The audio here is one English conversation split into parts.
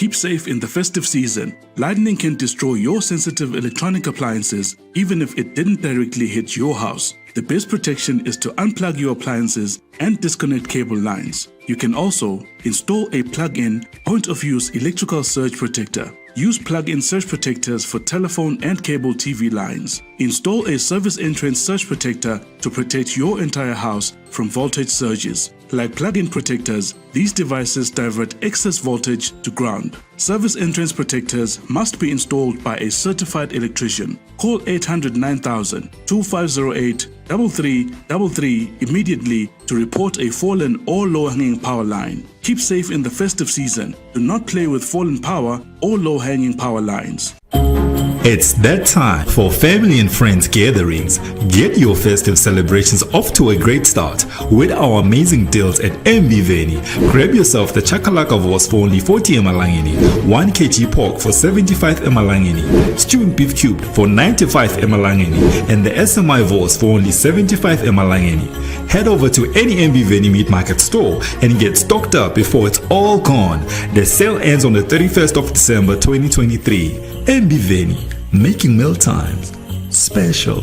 Keep safe in the festive season. Lightning can destroy your sensitive electronic appliances even if it didn't directly hit your house. The best protection is to unplug your appliances and disconnect cable lines. You can also install a plug-in point-of-use electrical surge protector. Use plug-in surge protectors for telephone and cable TV lines. Install a service entrance surge protector to protect your entire house from voltage surges. Like plug-in protectors, these devices divert excess voltage to ground. Service entrance protectors must be installed by a certified electrician. Call 800-9000-2508-3333 immediately to report a fallen or low-hanging power line. Keep safe in the festive season. Do not play with fallen power or low-hanging power lines. It's that time for family and friends gatherings. Get your festive celebrations off to a great start with our amazing deals at Mbiveni. Grab yourself the Chakalaka Wars for only 40 emalangeni, 1 kg pork for 75 emalangeni, stewed beef cubed for 95 emalangeni, and the SMI Wars for only 75 emalangeni. Head over to any Mbiveni meat market store and get stocked up before it's all gone. The sale ends on the 31st of December 2023. Mbiveni, making meal times special.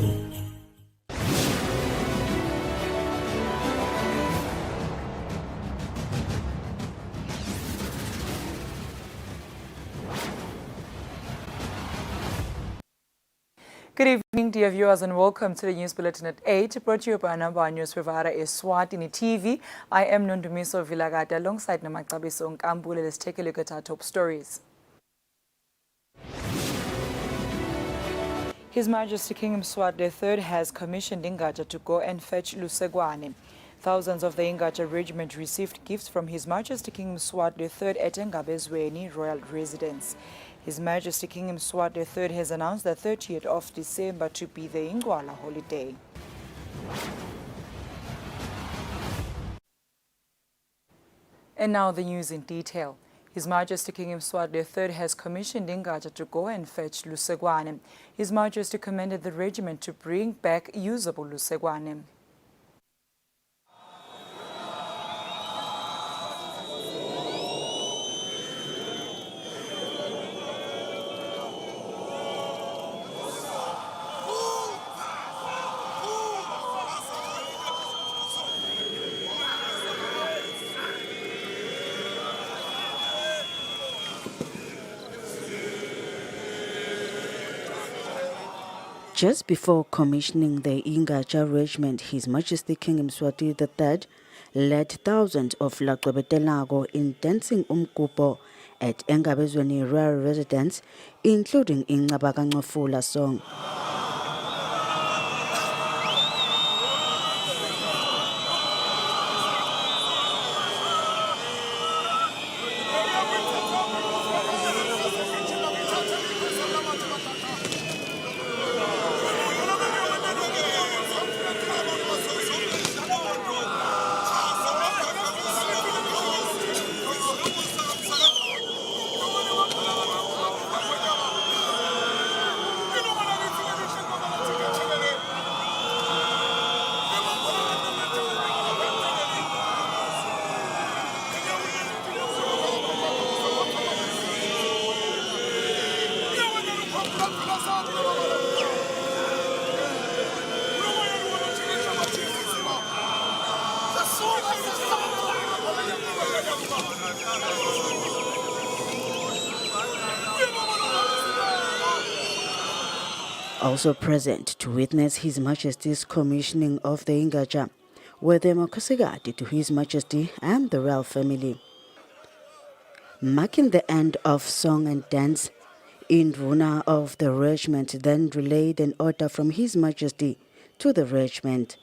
Good evening, dear viewers, and welcome to the News Bulletin at 8, brought to you by our news provider, Eswatini TV. I am Nondumiso Vilagata, alongside Namakabiso Nkambule. Let's take a look at our top stories. His Majesty King Mswati III has commissioned Ingaja to go and fetch Lusegwane. Thousands of the Ingaja regiment received gifts from His Majesty King Mswati III at Engabezweni Royal Residence. His Majesty King Mswati III has announced the 30th of December to be the Ingwala holiday. And now the news in detail. His Majesty King Mswati III has commissioned Ingaja to go and fetch Lusegwane. His Majesty commanded the regiment to bring back usable Lusegwane. Just before commissioning the Ingaja regiment, His Majesty King Mswati III led thousands of Laqebetelago in dancing umgubo at Engabezweni Royal Residence, including Ingabakangofula song. Also present to witness His Majesty's commissioning of the Ingaja were the Makosigati to His Majesty and the royal family. Marking the end of song and dance, Induna of the regiment then relayed an order from His Majesty to the regiment.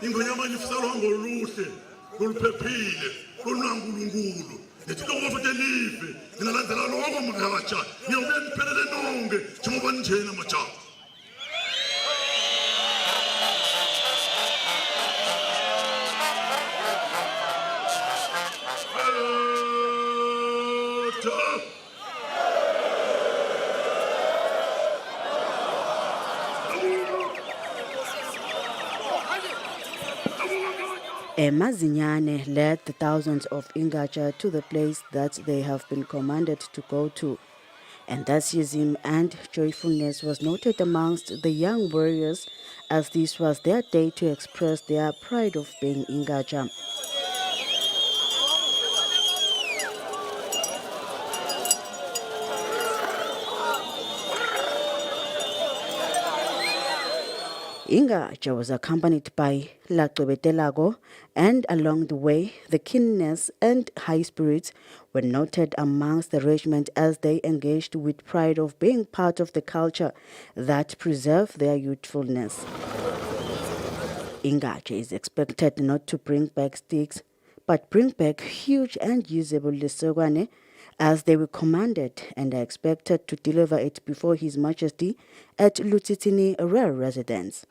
ingonyama nifisela ngoluhle kuluphephile kunankulunkulu nethi lokho futhi elive ninalandela lokho mngatsha niyobuye niphelele nonke njengoba njena majaha Mazinyane led the thousands of Ingaja to the place that they have been commanded to go to. Enthusiasm and joyfulness was noted amongst the young warriors, as this was their day to express their pride of being Ingaja. Ingaja was accompanied by Laqwebetelago, and along the way, the keenness and high spirits were noted amongst the regiment as they engaged with pride of being part of the culture that preserved their youthfulness. Ingaja is expected not to bring back sticks, but bring back huge and usable lesogwane, as they were commanded and are expected to deliver it before His Majesty at Eswatini royal residence.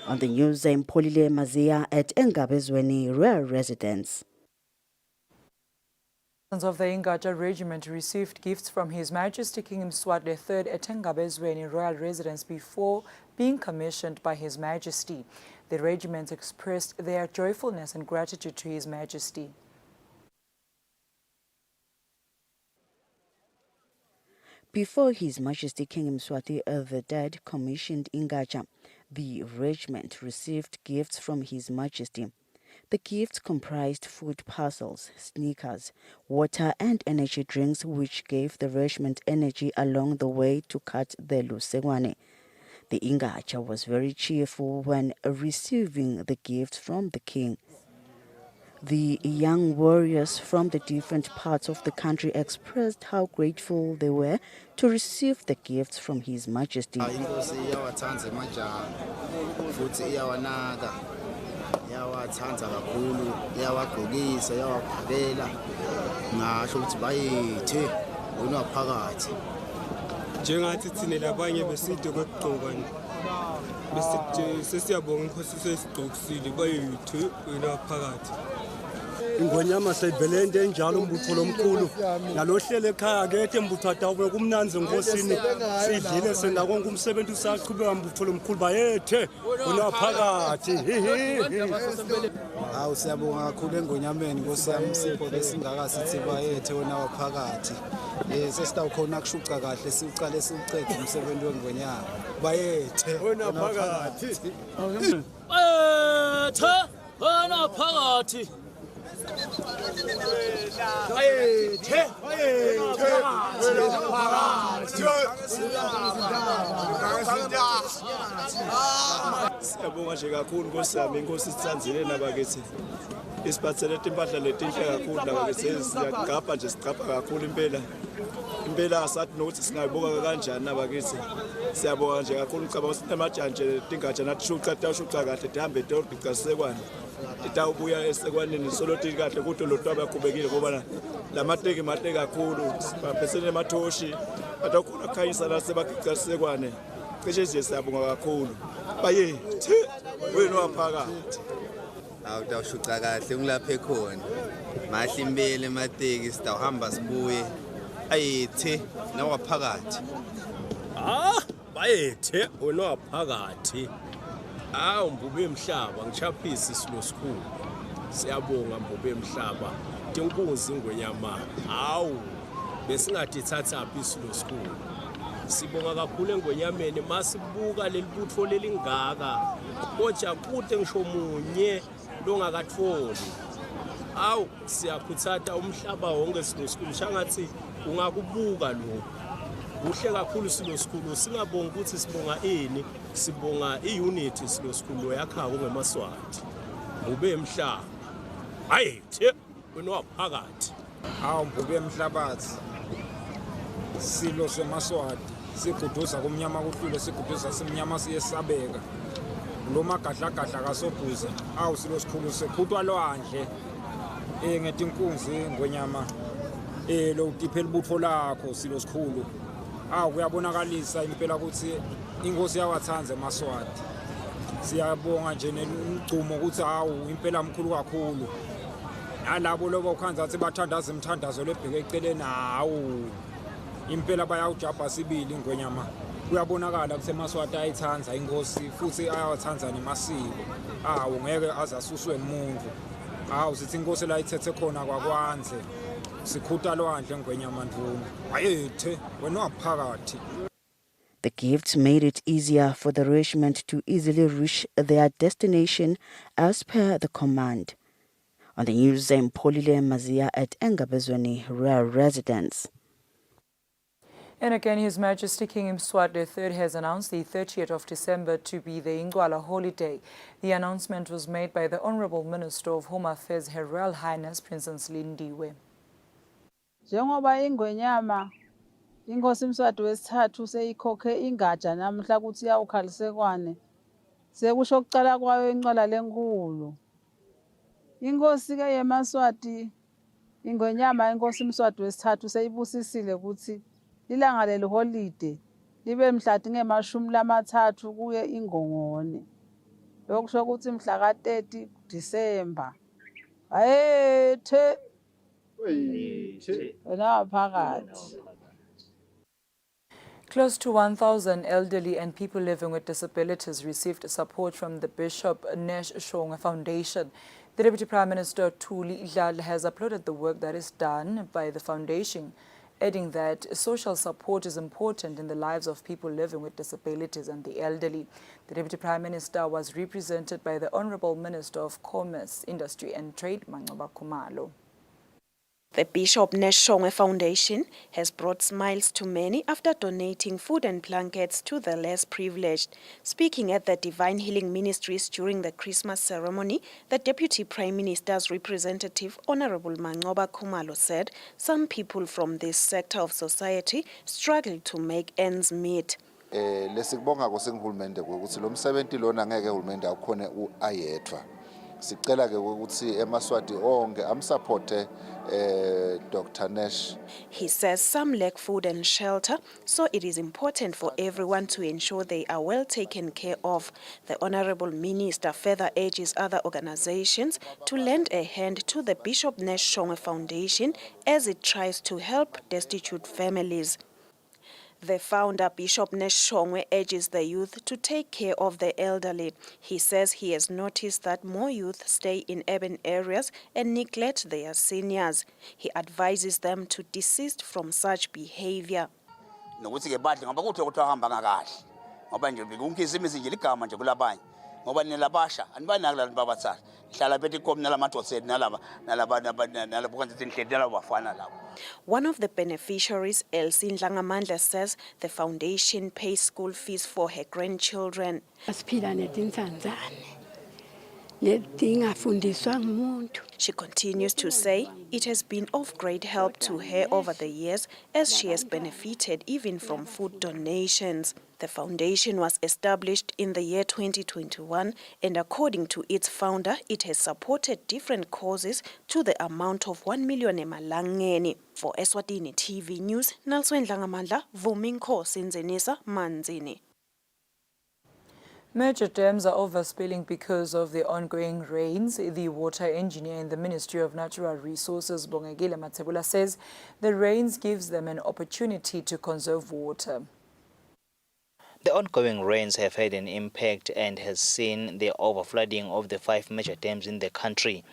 On the news, Mpolile Mazia at Engabezweni royal residence. Of the Ingaja Regiment received gifts from His Majesty King Mswati III at Engabezweni royal residence before being commissioned by His Majesty. The regiment expressed their joyfulness and gratitude to His Majesty. Before His Majesty King Mswati III commissioned Ingaja, the regiment received gifts from His Majesty. The gifts comprised food parcels, sneakers, water and energy drinks, which gave the regiment energy along the way to cut the lusegwane. The Ingaja was very cheerful when receiving the gifts from the king. The young warriors from the different parts of the country expressed how grateful they were to receive the gifts from His Majesty. Yawathanda kakhulu yawagqokisa yawabhalela ngasho ukuthi bayethe wena phakathi njengathi thina labanye beside kokugqoka besithi sesiyabonga inkosi sesigqokisile bayethe wena phakathi ingonyama sayivele into enjalo umbutho lomkhulu nalohlele ekhaya kethe mbutho atawube kumnanzi enkosini sidlile sena konke umsebenzi usaqhubeka mbutho lomkhulu bayethe wena phakathi hawu siyabonga kakhulu engonyameni nkosi yami sipho besingakasithi bayethe wena phakathi sesitawukhona kushuca kahle siuqale siucede umsebenzi wengonyama bayethe wena phakathi bayethe wena phakathi Siyabonga nje kakhulu Nkosi yami, inkosi sithandzile nabakithi. Isiphathele impahla letinhle kakhulu nabakithi, siyagabha nje sigabha kakhulu impela. Impela asathi nokuthi singayibuka kanjani nabakithi. Siyabonga nje kakhulu ngicabanga ukuthi emajanje tingatsha nathi shuca kahle tihambe eTorbicasekwane. Itawubuya esekwaneni soloti kahle kuthi lo twaba khubekile ngoba lamateki mahle kakhulu baphesele emathoshi atakhona khayisa la sebagicasekwane cishe nje siyabonga kakhulu bayethe wena waphakathi awutawushuca kahle ngilapha khona mahle impela emateki sitawuhamba sibuye ayethe nawaphakathi bayethe wena waphakathi mbube emhlaba ngichaphisa isilo sikhulu siyabonga mbube emhlaba tinkunzi ingonyama besingathi thatha phi isilo sikhulu sibonga kakhulu engonyameni masibuka lelibutho lelingaka koja kude ngisho munye longakatholi siyakhuthata umhlaba wonke isilo sikhulu shangathi ungakubuka lo kuhle kakhulu isilo sikhulu singabonga ukuthi sibonga ini sibonga iunity isilo sikhulu yakha kungemaswati ube emhlaba ayethe wena waphakathi Hawu mbuke emhlabathi. Silo semaswati. Siguduza kumnyama kuhlule siguduza simnyama siyesabeka. Lo magadla kasobhuza. Hawu silo sikhulu sekhutwa lwandle. Ngetinkunzi ngwenyama. Lo tiphela ibutho lakho silo sikhulu. Hawu kuyabonakalisa impela ukuthi inkosi yawathanda emaswati. Siyabonga nje nemgcumo ukuthi hawu impela mkhulu kakhulu. Nalabo lobo ukhanza athi bathandaza imthandazo lebheke eceleni hawu. Impela bayawujabha sibili ngwenyama. Kuyabonakala ukuthi emaswati ayithanda inkosi futhi ayawathanda nemasiko. Hawu ngeke azasuswe umuntu. Hawu sithi inkosi la ithethe khona kwakwanze. Sikhuta lwandle ngwenyama ndvuna. Ayethe wena waphakathi. The gifts made it easier for the regiment to easily reach their destination as per the command. On the news, Polile Mazia at Engabezweni Royal Residence. And again, His Majesty King Mswati III has announced the 30th of December to be the Ingwala holiday. The announcement was made by the Honorable Minister of Home Affairs, Her Royal Highness Princess Lindiwe. Njengoba ingwenyama inkosi Mswati wesithathu seyikhokhe ingatsha namhla kuthi yawukhalisekwane sekusho ukucala kwayo inqwala lenkulu. Inkosi ke yeMaswati ingwenyama inkosi Mswati wesithathu seyibusisile ukuthi ilanga leli holiday libe mhlathi nge-30 kuye iNgongoni. Lokusho ukuthi mhla ka-30 December. Ayethe Close to 1,000 elderly and people living with disabilities received support from the Bishop Nesh Shongwe Foundation. The Deputy Prime Minister Thuli Idlal has applauded the work that is done by the foundation, adding that social support is important in the lives of people living with disabilities and the elderly. The Deputy Prime Minister was represented by the Honorable Minister of Commerce, Industry and Trade, Mancoba Khumalo. The Bishop Nesh Shongwe Foundation has brought smiles to many after donating food and blankets to the less privileged. Speaking at the Divine Healing Ministries during the Christmas ceremony, the Deputy Prime Minister's representative, Honorable Mancoba Khumalo, said some people from this sector of society struggle to make ends meet. Lesikubonga kusengihulumende ukuthi lo msebenzi lona ngeke uhulumende akukhona ayedwa. Sicela ke ukuthi eMaswati onke amsupporte Dr. Nesh. He says some lack food and shelter, so it is important for everyone to ensure they are well taken care of. The Honorable Minister further urges other organizations to lend a hand to the Bishop Nesh Shongwe Foundation as it tries to help destitute families. The founder, Bishop Nesh Shongwe, urges the youth to take care of the elderly. He says he has noticed that more youth stay in urban areas and neglect their seniors. He advises them to desist from such behavior. Ngoba nilabasha anibanakala nibabatsala hlala phethe ikom nalamadoseni nalabafana labo. One of the beneficiaries, Elsie Ndlangamandla, says the foundation pays school fees for her grandchildren. She continues to say it has been of great help to her over the years as she has benefited even from food donations. The foundation was established in the year 2021 and according to its founder, it has supported different causes to the amount of 1 million emalangeni. For Eswatini TV News, Nalswen Ndlangamandla, Vuminko Sinzenisa Manzini. Major dams are overspilling because of the ongoing rains. The water engineer in the Ministry of Natural Resources, Bongegile Matsebula, says the rains gives them an opportunity to conserve water. The ongoing rains have had an impact and has seen the overflooding of the 5 major dams in the country.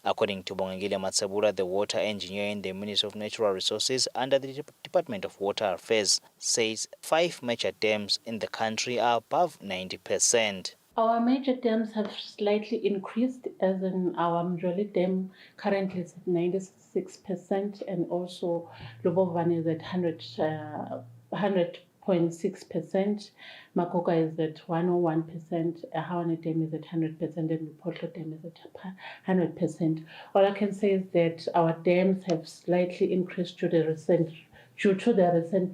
According to Bongegile Matsebula, the water engineer in the Ministry of Natural Resources under the Department of Water Affairs, says 5 major dams in the country are above 90%. Our major dams have slightly increased, as in our Mjoli Dam currently is at 96% and also Lubovane is at 100%. 0.6%, Makoka is at 101%, Hawane Dam is at 100%, and Mpotlo Dam is at 100%. All I can say is that our dams have slightly increased due to the recent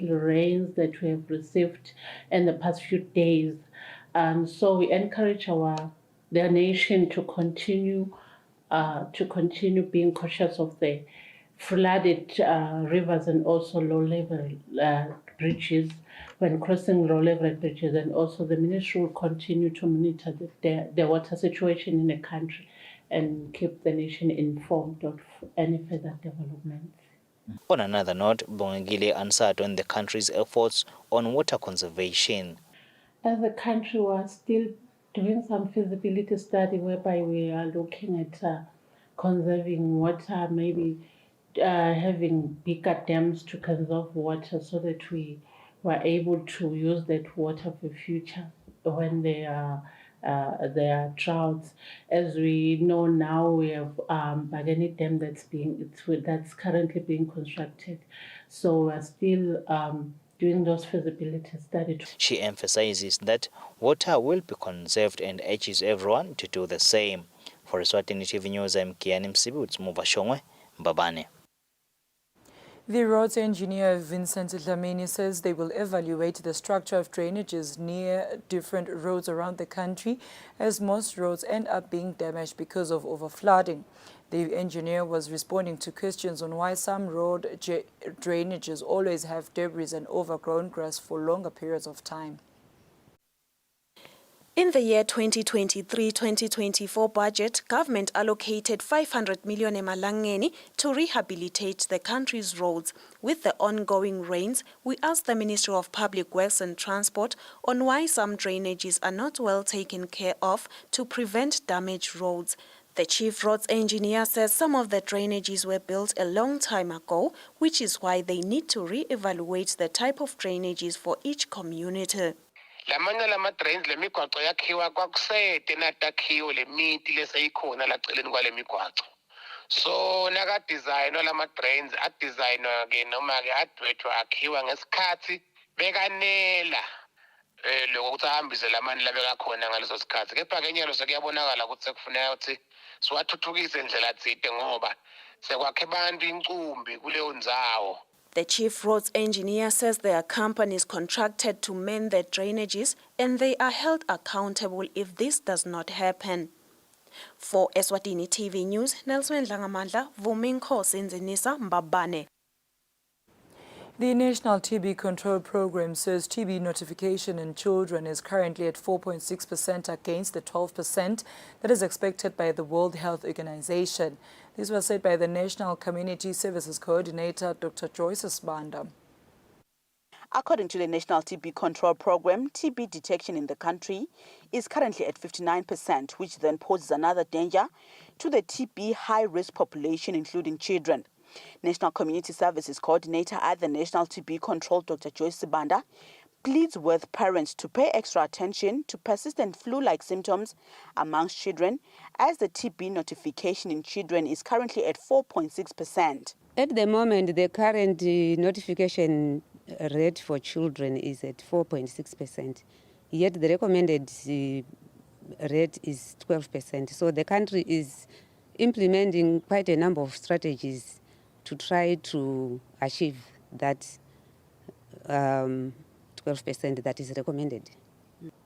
rains that we have received in the past few days. And so we encourage the nation to continue being cautious of the flooded rivers and also low-level bridges when crossing low-level bridges, and also the ministry will continue to monitor the water situation in the country and keep the nation informed of any further developments. On another note, Bongangile answered on the country's efforts on water conservation. As a country, we are still doing some feasibility study whereby we are looking at conserving water, maybe having bigger dams to conserve water so that we were able to use that water for future when there are droughts. As we know now, we have Bagani Dam that's currently being constructed. So we're still doing those feasibility studies. She emphasizes that water will be conserved and urges everyone to do the same. For Eswatini TV News, I'm Kiani Msibi, Mubashongwe, Mbabane. The roads engineer Vincent Dlamini says they will evaluate the structure of drainages near different roads around the country, as most roads end up being damaged because of overflooding. The engineer was responding to questions on why some road drainages always have debris and overgrown grass for longer periods of time. In the year 2023-2024 budget, government allocated 500 million emalangeni to rehabilitate the country's roads. With the ongoing rains, we asked the Ministry of Public Works and Transport on why some drainages are not well taken care of to prevent damaged roads. The chief roads engineer says some of the drainages were built a long time ago, which is why they need to re-evaluate the type of drainages for each community. Lamanye lama-drains lemigwaco yakhiwa kwakusede natakhiwo lemithi leseyikhona la celeni kwale migwaco. So nakadizayinwa lama-drains adizayinwa-ke noma-ke adwetshwa akhiwa ngesikhathi bekanela lokho ukuthi ahambise lamani labekakhona ngaleso sikhathi. Kepha-ke nyalo sekuyabonakala ukuthi sekufuneka ukuthi siwathuthukise indlela tsite ngoba sekwakhe bantu incumbi kuleyo ndzawo. The chief roads engineer says there are companies contracted to mend the drainages and they are held accountable if this does not happen. For Eswatini TV News, Nelson Langamandla, Vuminkosi Nzinisa, Mbabane. The National TB Control Program says TB notification in children is currently at 4.6% against the 12% that is expected by the World Health Organization. This was said by the National Community Services Coordinator, Dr. Joyce Sibanda. According to the National TB Control Program, TB detection in the country is currently at 59%, which then poses another danger to the TB high-risk population, including children. National Community Services Coordinator at the National TB Control, Dr. Joyce Sibanda, pleads with parents to pay extra attention to persistent flu-like symptoms amongst children, as the TB notification in children is currently at 4.6%. At the moment, the current notification rate for children is at 4.6%, yet the recommended rate is 12%. So the country is implementing quite a number of strategies to try to achieve that 12% that is recommended.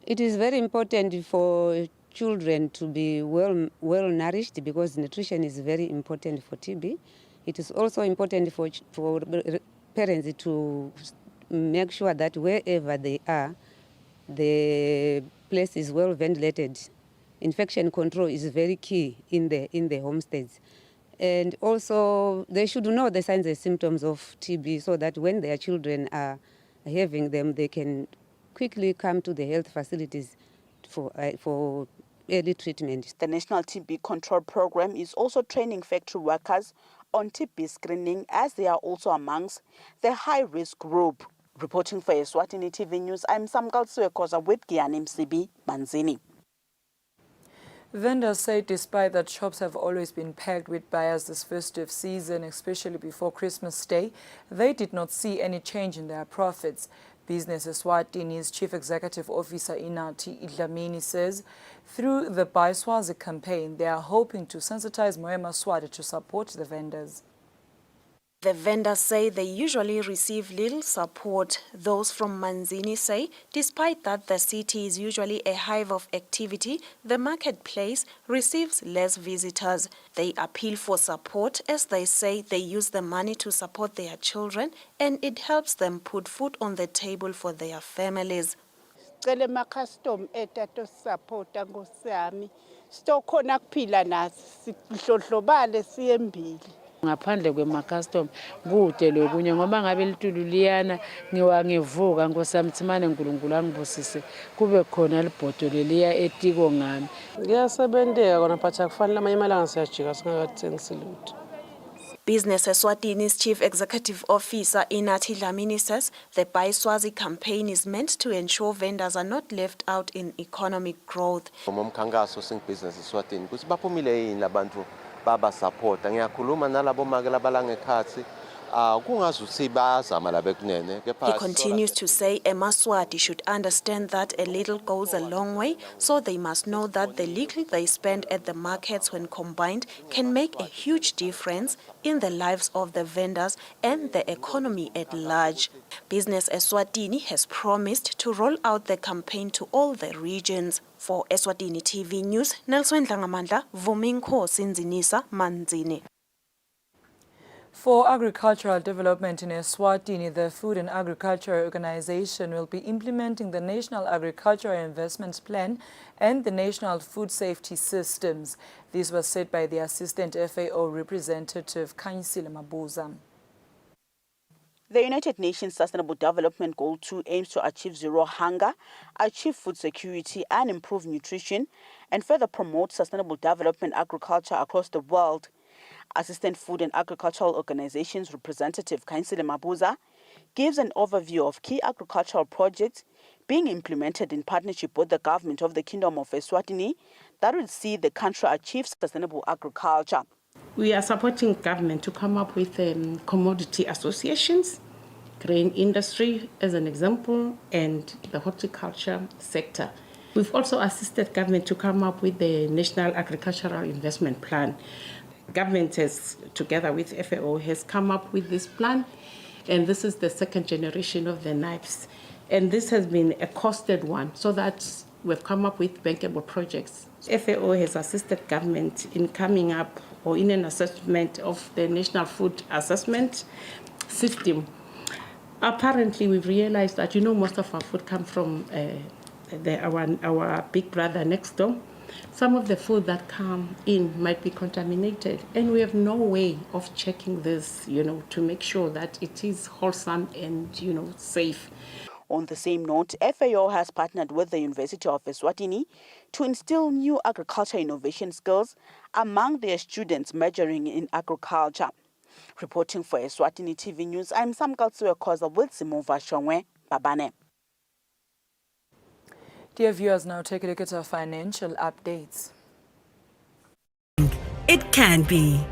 It is very important for children to be well nourished because nutrition is very important for TB. It is also important for parents to make sure that wherever they are, the place is well ventilated. Infection control is very key in the homesteads. And also, they should know the signs and symptoms of TB so that when their children are having them, they can quickly come to the health facilities for early treatment. The National TB Control Program is also training factory workers on TB screening, as they are also amongst the high-risk group. Reporting for Eswatini TV News, I'm Samgal Suekoza with Kiani Msibi, Manzini. Vendors say despite that shops have always been packed with buyers this festive season, especially before Christmas Day, they did not see any change in their profits. Business Eswatini's Chief Executive Officer Inati Dlamini says through the Buy Swazi campaign, they are hoping to sensitize more Maswati to support the vendors. The vendors say they usually receive little support. Those from Manzini say, despite that the city is usually a hive of activity, the marketplace receives less visitors. They appeal for support as they say they use the money to support their children and it helps them put food on the table for their families. Cele ma-custom etato supporta ngosami stokhona kuphila nathi sihlodlobale siyembili ngaphandle kwema-custom kude lokunye ngoba ngabe litulu liyana ngivuka nkosami thimane nkulunkulu angibusise kube khona libhodo leliya etiko ngami ngiyasebenteka kona but akufanele amanye amalanga siyajika singakathengisi lutho. Business Eswatini's Chief Executive Officer Inati Dlamini says the Buy Swazi campaign is meant to ensure vendors are not left out in economic growth. Ngomkhankaso singbusiness Eswatini kuthi baphumile yini labantu baba support ngiyakhuluma nalabo make labalanga ekhathi He continues to say a Maswati should understand that a little goes a long way, so they must know that the little they spend at the markets when combined can make a huge difference in the lives of the vendors and the economy at large. Business Eswatini has promised to roll out the campaign to all the regions. For Eswatini TV News, Nelson Dlangamandla, Vuminko Sinzinisa Manzini. For agricultural development in Eswatini, the Food and Agriculture Organization will be implementing the National Agricultural Investment Plan and the National Food Safety Systems. This was said by the Assistant FAO representative Khanyisile Mabuza. The United Nations Sustainable Development Goal 2 aims to achieve zero hunger, achieve food security and improve nutrition, and further promote sustainable development agriculture across the world. Assistant Food and Agricultural Organizations representative Khanyisile Mabuza gives an overview of key agricultural projects being implemented in partnership with the government of the Kingdom of Eswatini that will see the country achieve sustainable agriculture. We are supporting government to come up with commodity associations, grain industry as an example, and the horticulture sector. We've also assisted government to come up with the National Agricultural Investment Plan. Government has, together with FAO, has come up with this plan, and this is the second generation of the knives. And this has been a costed one, so that we've come up with bankable projects. FAO has assisted government in coming up or in an assessment of the National Food Assessment System. Apparently, we've realized that, most of our food comes from our big brother next door. Some of the food that come in might be contaminated, and we have no way of checking this, to make sure that it is wholesome and, safe. On the same note, FAO has partnered with the University of Eswatini to instill new agriculture innovation skills among their students majoring in agriculture. Reporting for Eswatini TV News, I'm Samkaltsue Koza with Simova Shongwe. Babane. Dear viewers, now take a look at our financial updates. It can be.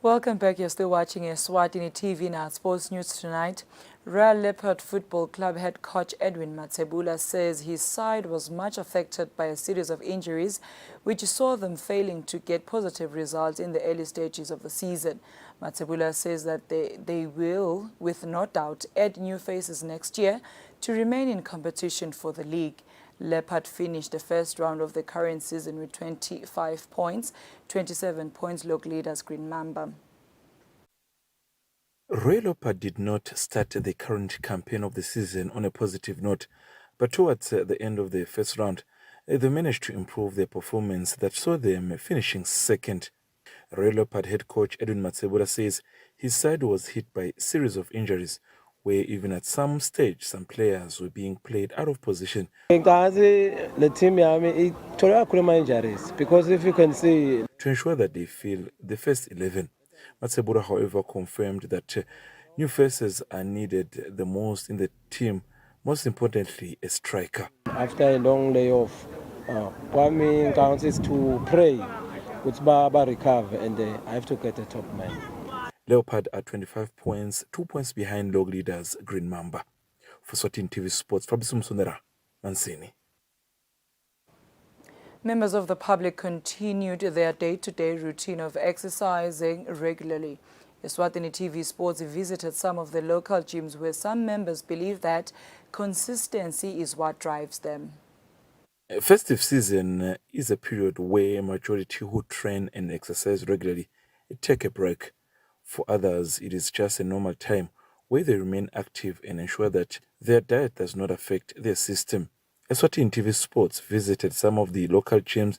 Welcome back. You're still watching Eswatini TV now. Sports news tonight. Royal Leopard Football Club head coach Edwin Matsebula says his side was much affected by a series of injuries which saw them failing to get positive results in the early stages of the season. Matsebula says that they will, with no doubt, add new faces next year to remain in competition for the league. Leopard finished the first round of the current season with 25 points, 27 points local leaders Green Mamba. Royal Leopard did not start the current campaign of the season on a positive note, but towards the end of the first round, they managed to improve their performance that saw them finishing second. Royal Leopard head coach Edwin Matsebula says his side was hit by a series of injuries, where even at some stage, some players were being played out of position. The team injuries because if you can see, to ensure that they fill the first 11. Matsebula, however, confirmed that New faces are needed the most in the team, most importantly, a striker. After a long layoff, what me counts is to pray. Baba recover and I have to get a top man. Leopard are 25 points, 2 points behind log leaders Green Mamba. For Eswatini TV Sports, Fabisum Sunera, Mansini. Members of the public continued their day-to-day routine of exercising regularly. Eswatini TV Sports visited some of the local gyms where some members believe that consistency is what drives them. Festive season is a period where a majority who train and exercise regularly take a break. For others, it is just a normal time where they remain active and ensure that their diet does not affect their system. Eswatini TV Sports visited some of the local gyms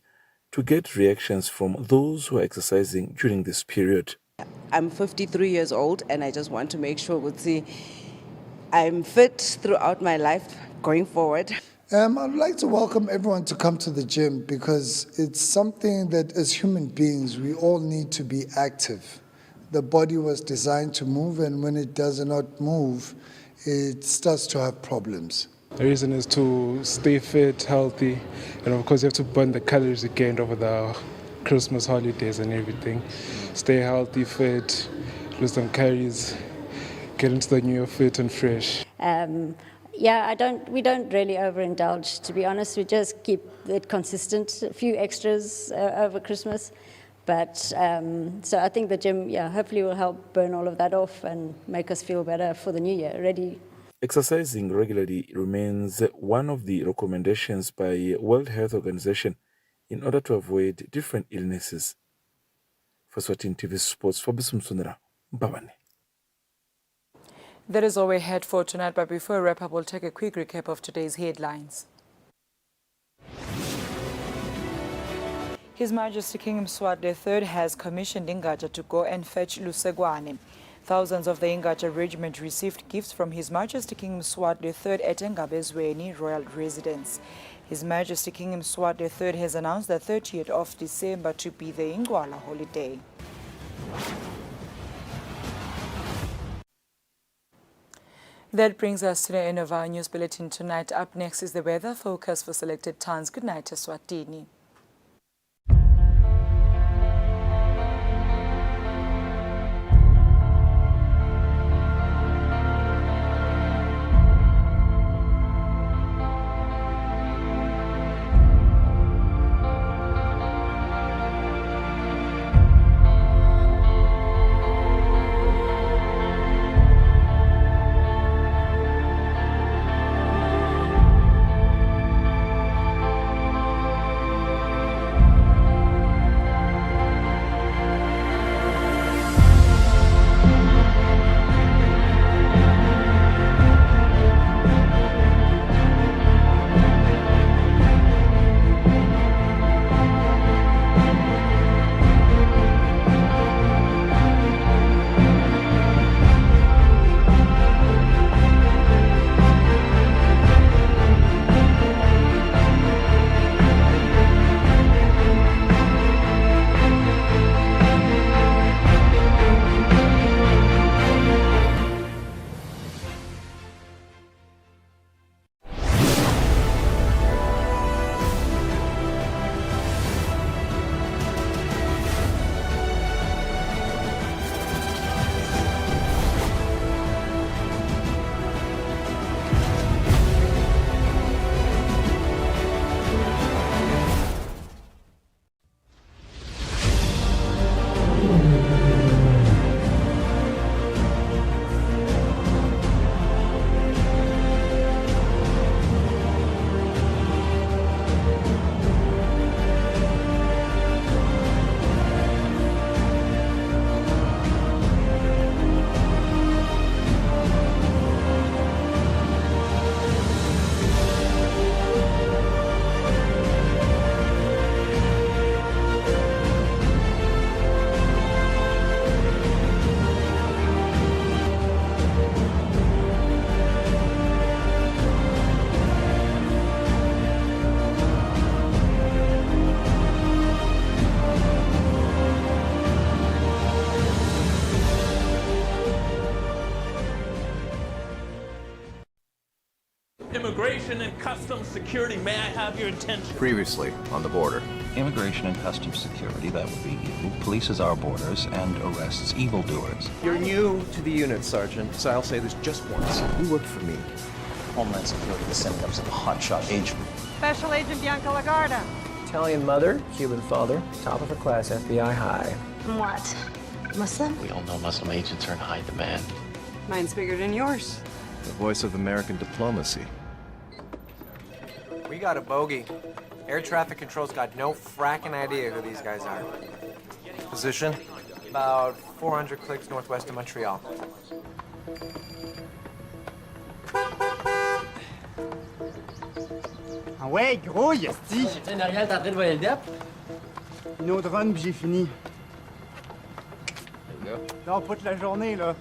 to get reactions from those who are exercising during this period. I'm 53 years old and I just want to make sure I'm fit throughout my life going forward. I'd like to welcome everyone to come to the gym because it's something that as human beings we all need to be active. The body was designed to move, and when it does not move, it starts to have problems. The reason is to stay fit, healthy, and of course you have to burn the calories you gained over the Christmas holidays and everything. Stay healthy, fit, lose some calories, get into the new year fit and fresh. Yeah, we don't really overindulge, to be honest. We just keep it consistent, a few extras over Christmas. But so I think the gym, hopefully will help burn all of that off and make us feel better for the new year, ready. Exercising regularly remains one of the recommendations by World Health Organization in order to avoid different illnesses. For Eswatini TV Sports, Fabisum Sunera, Babane. That is all we had for tonight, but before we wrap up, we'll take a quick recap of today's headlines. His Majesty King Mswati III has commissioned Ingaja to go and fetch Lusegwane. Thousands of the Ingaja regiment received gifts from His Majesty King Mswati III at Engabezweni royal residence. His Majesty King Mswati III has announced the 30th of December to be the Ingwala holiday. That brings us to the end of our news bulletin tonight. Up next is the weather focus for selected towns. Good night, Eswatini. Immigration and Customs Security, may I have your attention? Previously on the border. Immigration and Customs Security, that would be you, polices our borders and arrests evildoers. You're new to the unit, Sergeant, so I'll say this just once. You work for me. Homeland Security is sending up some hotshot agent. Special Agent Bianca Lagarda. Italian mother, Cuban father, top of her class, FBI high. What? Muslim? We all know Muslim agents are in high demand. Mine's bigger than yours. The voice of American diplomacy. We got a bogey. Air traffic control's got no fracking idea who these guys are. Position? About 400 clicks northwest of Montreal. Ah ouais, gros, yesti! Tiens, Ariel, t'es en train de voler le dep? Une autre run, puis j'ai fini. There you go. Non, pas toute la journée, là.